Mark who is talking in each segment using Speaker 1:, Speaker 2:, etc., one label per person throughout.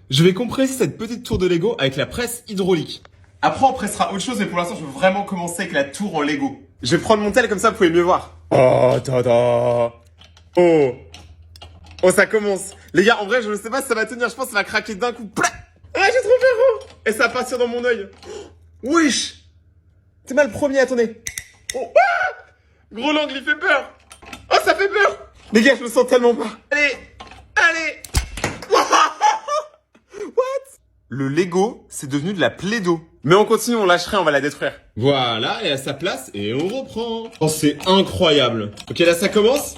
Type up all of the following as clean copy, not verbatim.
Speaker 1: Je vais compresser cette petite tour de Lego avec la presse hydraulique. Après, on pressera autre chose, mais pour l'instant, je veux vraiment commencer avec la tour en Lego. Je vais prendre mon tel, comme ça, vous pouvez mieux voir. Oh, tada. Oh. Oh, ça commence. Les gars, en vrai, je ne sais pas si ça va tenir. Je pense que ça va craquer d'un coup. Plah. Ah, j'ai trop peur. Oh. Et ça va partir dans mon œil. Wesh. C'est mal le premier, attendez. Oh. Ah. Gros l'angle, il fait peur. Oh, ça fait peur. Les gars, je me sens tellement pas. Allez. Allez. What? Le Lego, c'est devenu de la Play-Doh. Mais on continue, on lâcherait, on va la détruire. Voilà, elle est à sa place et on reprend. Oh, c'est incroyable. Ok, là, ça commence.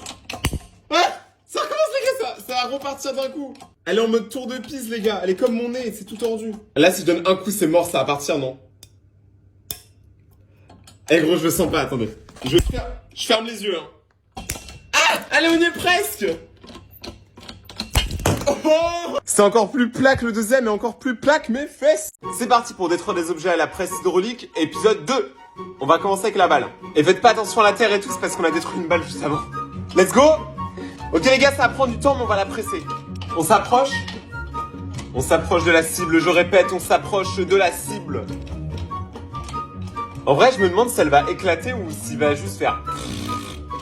Speaker 1: Ah, ça recommence, les gars, ça va repartir d'un coup. Elle est en mode tour de piste, les gars. Elle est comme mon nez, c'est tout tordu. Là, si je donne un coup, c'est mort, ça va partir, non? Eh gros, je le sens pas, attendez. Je ferme les yeux, hein. Ah, allez, on y est presque. Oh, c'est encore plus plat que le deuxième et encore plus plat que mes fesses. C'est parti pour détruire des objets à la presse hydraulique, épisode 2. On va commencer avec la balle. Et faites pas attention à la terre et tout, c'est parce qu'on a détruit une balle juste avant. Let's go. Ok les gars, ça va prendre du temps, mais on va la presser. On s'approche. On s'approche de la cible, je répète, on s'approche de la cible. En vrai, je me demande si elle va éclater ou s'il va juste faire...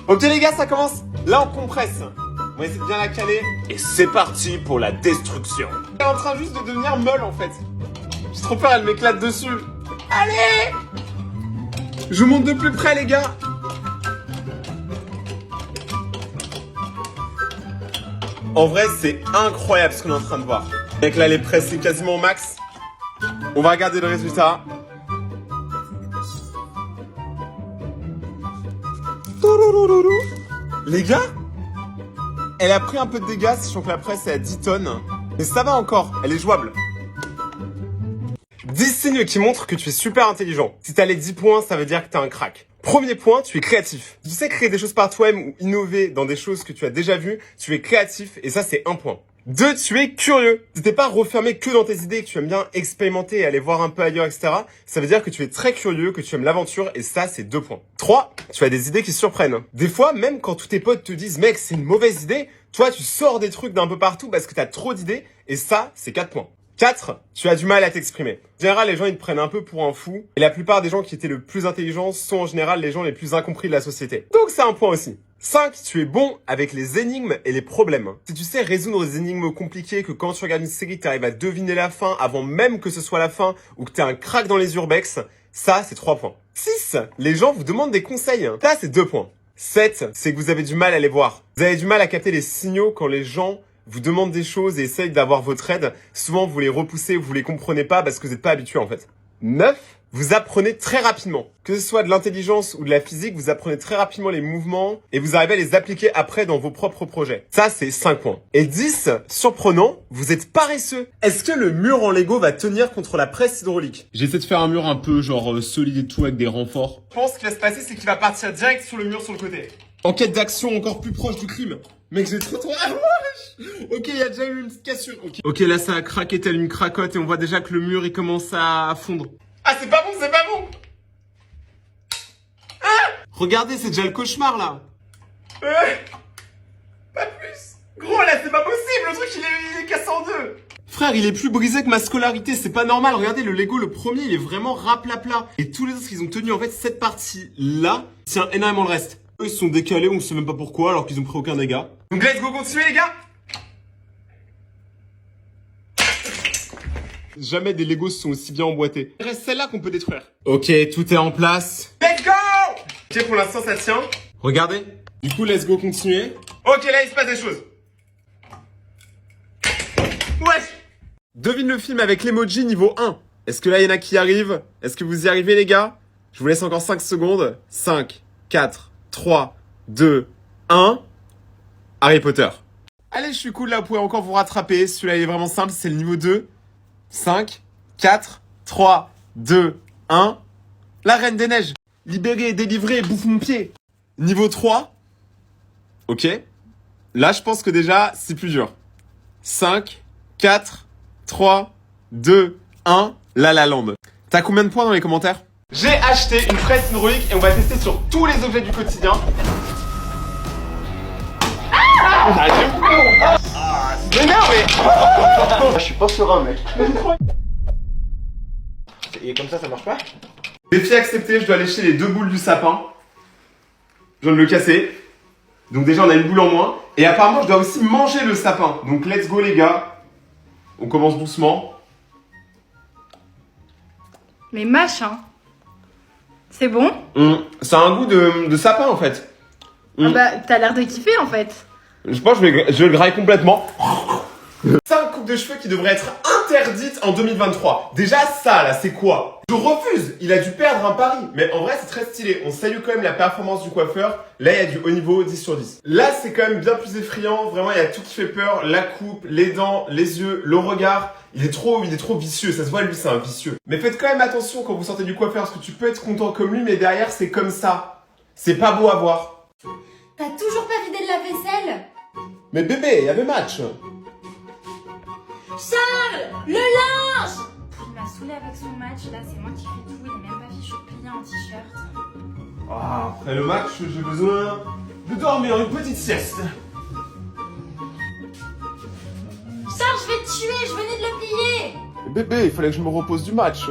Speaker 1: Ok les gars, ça commence. Là, on compresse. On va essayer de bien la caler. Et c'est parti pour la destruction. Elle est en train juste de devenir molle en fait. J'ai trop peur, elle m'éclate dessus. Allez! Je monte de plus près les gars. En vrai, c'est incroyable ce qu'on est en train de voir. Donc là, elle est pressée quasiment au max. On va regarder le résultat. Les gars, elle a pris un peu de dégâts, sachant que la presse est à 10 tonnes. Mais ça va encore, elle est jouable. 10 signes qui montrent que tu es super intelligent. Si t'as les 10 points, ça veut dire que t'es un crack. Premier point, tu es créatif. Tu sais créer des choses par toi-même ou innover dans des choses que tu as déjà vues, tu es créatif et ça c'est un point. 2, tu es curieux. Si t'es pas refermé que dans tes idées et que tu aimes bien expérimenter et aller voir un peu ailleurs, etc., ça veut dire que tu es très curieux, que tu aimes l'aventure et ça, c'est 2 points. 3, tu as des idées qui surprennent. Des fois, même quand tous tes potes te disent « Mec, c'est une mauvaise idée », toi, tu sors des trucs d'un peu partout parce que t'as trop d'idées et ça, c'est 4 points. 4, tu as du mal à t'exprimer. En général, les gens, ils te prennent un peu pour un fou. Et la plupart des gens qui étaient le plus intelligents sont en général les gens les plus incompris de la société. Donc, c'est un point aussi. 5, tu es bon avec les énigmes et les problèmes. Si tu sais résoudre des énigmes compliquées, que quand tu regardes une série, tu arrives à deviner la fin avant même que ce soit la fin, ou que tu as un crack dans les urbex, ça, c'est 3 points. 6, les gens vous demandent des conseils. Ça, c'est 2 points. 7, c'est que vous avez du mal à les voir. Vous avez du mal à capter les signaux quand les gens vous demandent des choses et essayent d'avoir votre aide. Souvent, vous les repoussez ou vous les comprenez pas parce que vous n'êtes pas habitué en fait. 9, vous apprenez très rapidement. Que ce soit de l'intelligence ou de la physique, vous apprenez très rapidement les mouvements et vous arrivez à les appliquer après dans vos propres projets. Ça, c'est 5 points. Et 10, surprenant, vous êtes paresseux. Est-ce que le mur en Lego va tenir contre la presse hydraulique? J'essaie de faire un mur un peu genre solide et tout avec des renforts. Je pense ce qui va se passer, c'est qu'il va partir direct sur le mur sur le côté. Enquête d'action encore plus proche du crime. Mec, j'ai trop... Ah, wesh. Ok, il y a déjà eu une petite cassure. Ok, là, ça a craqué tel une cracotte et on voit déjà que le mur, il commence à fondre. Ah, c'est pas bon, c'est pas bon. Ah, regardez, c'est déjà le cauchemar, là. Pas plus. Gros, là, c'est pas possible. Le truc, il est cassé en deux. Frère, il est plus brisé que ma scolarité. C'est pas normal. Regardez, le Lego, le premier, il est vraiment rapla-pla. Et tous les autres, ils ont tenu, en fait, cette partie-là tient énormément le reste. Eux, ils se sont décalés, on sait même pas pourquoi, alors qu'ils ont pris aucun dégât. Donc, let's go, continuer, les gars. Jamais des Legos sont aussi bien emboîtés. Il reste celle-là qu'on peut détruire. Ok, tout est en place. Let's go! Ok, pour l'instant, ça tient. Regardez. Du coup, let's go, continuer. Ok, là, il se passe des choses. Ouais! Devine le film avec l'emoji niveau 1. Est-ce que là, il y en a qui y arrivent? Est-ce que vous y arrivez, les gars? Je vous laisse encore 5 secondes. 5, 4, 3, 2, 1. Harry Potter. Allez, je suis cool, là, vous pouvez encore vous rattraper. Celui-là, il est vraiment simple, c'est le niveau 2. 5, 4, 3, 2, 1. La Reine des Neiges. Libéré, délivré, bouffe mon pied. Niveau 3. Ok. Là, je pense que déjà, c'est plus dur. 5, 4, 3, 2, 1. La La Land. T'as combien de points dans les commentaires? J'ai acheté une presse hydraulique et on va tester sur tous les objets du quotidien. Ah, Mais non, mais...
Speaker 2: Je suis pas serein, mec. Et comme ça marche pas?
Speaker 1: Défi accepté, je dois lécher les 2 boules du sapin. Je viens de le casser. Donc déjà, on a une boule en moins. Et apparemment, je dois aussi manger le sapin. Donc let's go, les gars. On commence doucement.
Speaker 3: Mais machin. C'est bon?
Speaker 1: Ça a un goût de sapin, en fait.
Speaker 3: Ah bah, t'as l'air de kiffer, en fait.
Speaker 1: Je pense que je vais le grailler complètement. 5 coupes de cheveux qui devraient être interdites en 2023. Déjà, ça, là, c'est quoi? Je refuse. Il a dû perdre un pari. Mais en vrai, c'est très stylé. On salue quand même la performance du coiffeur. Là, il y a du haut niveau, 10 sur 10. Là, c'est quand même bien plus effrayant. Vraiment, il y a tout qui fait peur. La coupe, les dents, les yeux, le regard. Il est trop vicieux. Ça se voit, lui, c'est un vicieux. Mais faites quand même attention quand vous sortez du coiffeur. Parce que tu peux être content comme lui, mais derrière, c'est comme ça. C'est pas beau à voir.
Speaker 4: T'as toujours pas vidé de la vaisselle?
Speaker 1: Mais bébé, il y avait match.
Speaker 4: Charles, le linge!
Speaker 3: Il m'a saoulé avec son match, là, c'est moi qui fais tout, il est même pas fichu de plier en t-shirt.
Speaker 1: Ah, après le match, j'ai besoin de dormir une petite sieste.
Speaker 4: Charles, je vais te tuer, je venais de le plier!
Speaker 1: Bébé, il fallait que je me repose du match.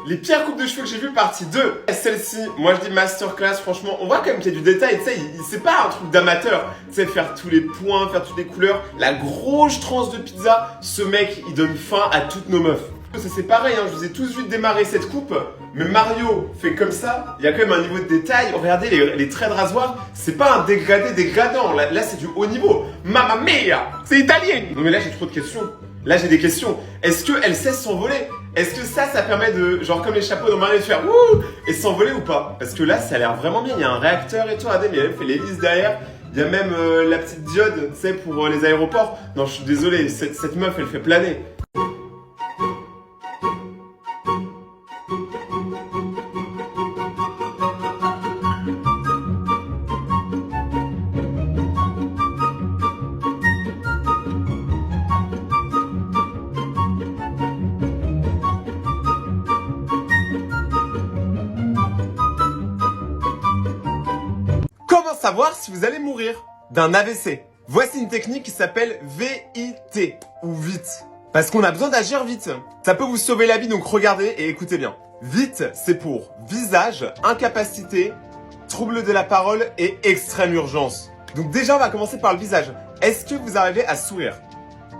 Speaker 1: Les pires coupes de cheveux que j'ai vues, partie 2. Celle-ci, moi je dis masterclass, franchement, on voit quand même qu'il y a du détail, tu sais, c'est pas un truc d'amateur. Tu sais, faire tous les points, faire toutes les couleurs, la grosse tranche de pizza, ce mec, il donne faim à toutes nos meufs. C'est pareil, hein, je vous ai tous vu démarrer cette coupe, mais Mario fait comme ça, il y a quand même un niveau de détail. Regardez les traits de rasoir, c'est pas un dégradé dégradant, là c'est du haut niveau. Mamma mia, c'est italien. Non mais là j'ai trop de questions. Là j'ai des questions. Est-ce qu'elle sait s'envoler? Est-ce que ça permet de, genre comme les chapeaux dans Mario, de faire wouh et s'envoler ou pas? Parce que là ça a l'air vraiment bien, il y a un réacteur et tout, regardez, mais il a même fait l'hélice derrière. Il y a même la petite diode, tu sais, pour les aéroports. Non, je suis désolé, cette meuf elle fait planer. Comment savoir si vous allez mourir d'un AVC? Voici une technique qui s'appelle VIT, ou vite. Parce qu'on a besoin d'agir vite. Ça peut vous sauver la vie, donc regardez et écoutez bien. Vite, c'est pour visage, incapacité, trouble de la parole et extrême urgence. Donc déjà, on va commencer par le visage. Est-ce que vous arrivez à sourire?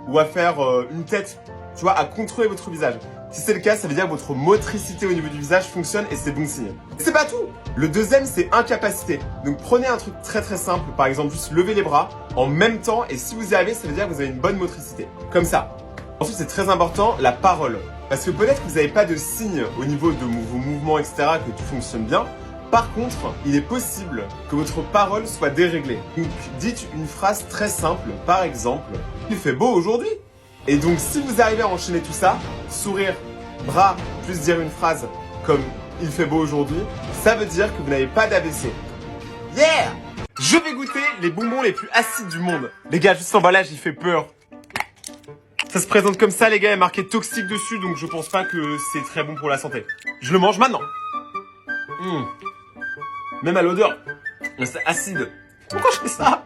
Speaker 1: Ou à faire une tête, tu vois, à contrôler votre visage? Si c'est le cas, ça veut dire que votre motricité au niveau du visage fonctionne et c'est bon signe. C'est pas tout! Le deuxième, c'est incapacité. Donc prenez un truc très simple, par exemple juste lever les bras en même temps et si vous y arrivez, ça veut dire que vous avez une bonne motricité. Comme ça. Ensuite, c'est très important, la parole. Parce que peut-être que vous n'avez pas de signe au niveau de vos mouvements, etc., que tout fonctionne bien. Par contre, il est possible que votre parole soit déréglée. Donc dites une phrase très simple, par exemple, il fait beau aujourd'hui. Et donc si vous arrivez à enchaîner tout ça, sourire, bras, plus dire une phrase comme il fait beau aujourd'hui, ça veut dire que vous n'avez pas d'AVC. Yeah! Je vais goûter les bonbons les plus acides du monde. Les gars, juste l'emballage, il fait peur. Ça se présente comme ça, les gars, il y a marqué toxique dessus, donc je pense pas que c'est très bon pour la santé. Je le mange maintenant. Même à l'odeur, c'est acide. Pourquoi je fais ça?